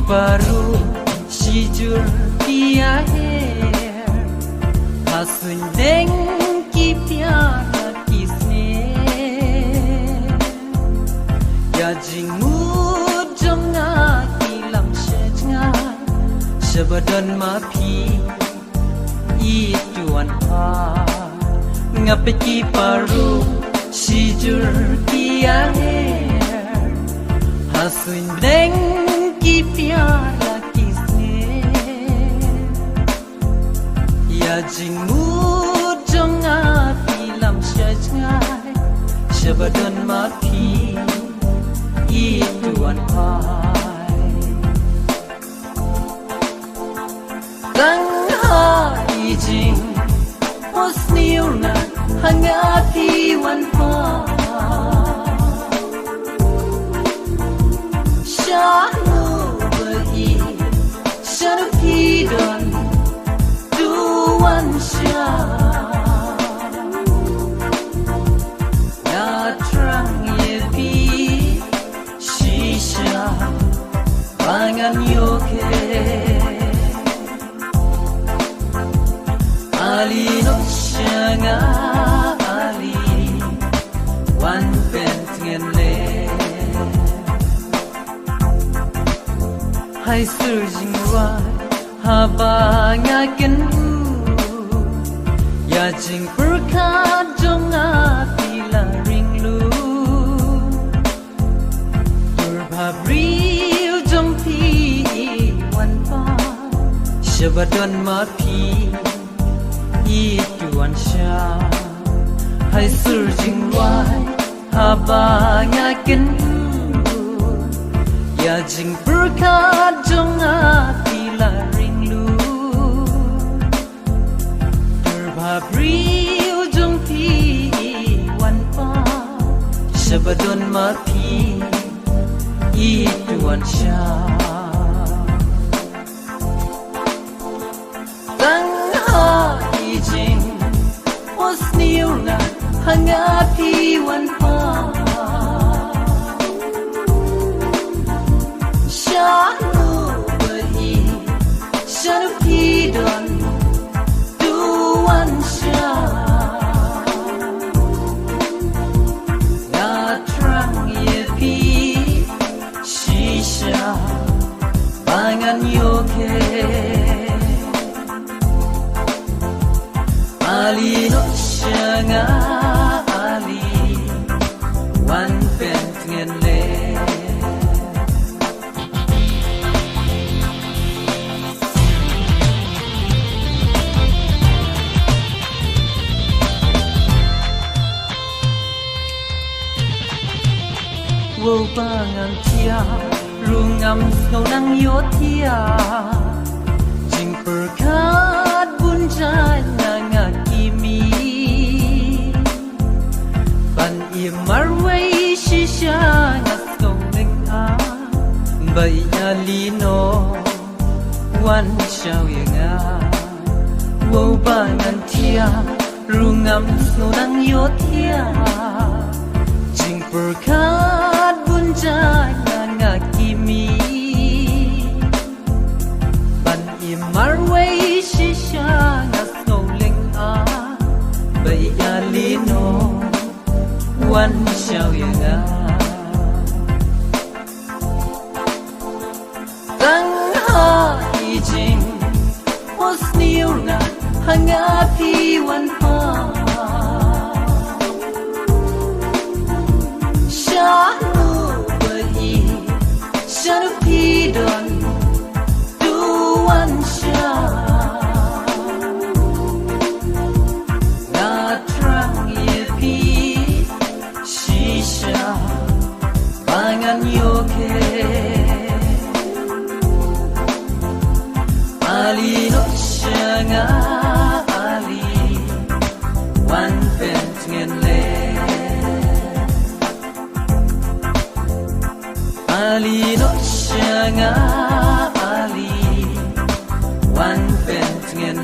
baru sijur dia her hasun deng ki pyara kisne ya jingmu jomna ki lam shejnga shabadan ma phi I tuan pa ngapeki baru sijur dia her hasun deng ki pyara kisne ya jingmu jonga pilam shajngai shabadan ma phi I tuan pai kang ha I jing osniu na hangati wan pa shanu bagi shanu pidon duan sha na trang ye pi shisha bangan yoke ali no shanga ali wan pentgen le hai surging wai habanga ken ya jing perka jonga pila ring lu turbabriu jom pi wan pa shabadan ma pi I tuan sha hai surging wai habanga ken ya jing perka jonga pila ring lu turbabriu jong pi wan pa shabadan ma pi I tuan sha kang ha I jing osniu na hangati wan pa shanu bagi shanu pidon duan sha na trang ye pi shisha bangan yoke ali no shanga ali wan pentgen le wo bangang tia rungam ngau nang yo tia jing perkat bunjai nanga kimi ban I marwai shisha ngasong neng a bai alino wan shao yenga wo bangang tia rungam ngau nang yo tia jing perkat bunjai nanga kimi ban I marwai shisha ngasong a bai alino wan shao yenga kang ha I jing osniu na hangati wan pa shanu bagi shanu pidon duan sha na trang ye pi shisha bangan yoke ali no shanga ali wan pentgen le ali no shanga ali wan pentgen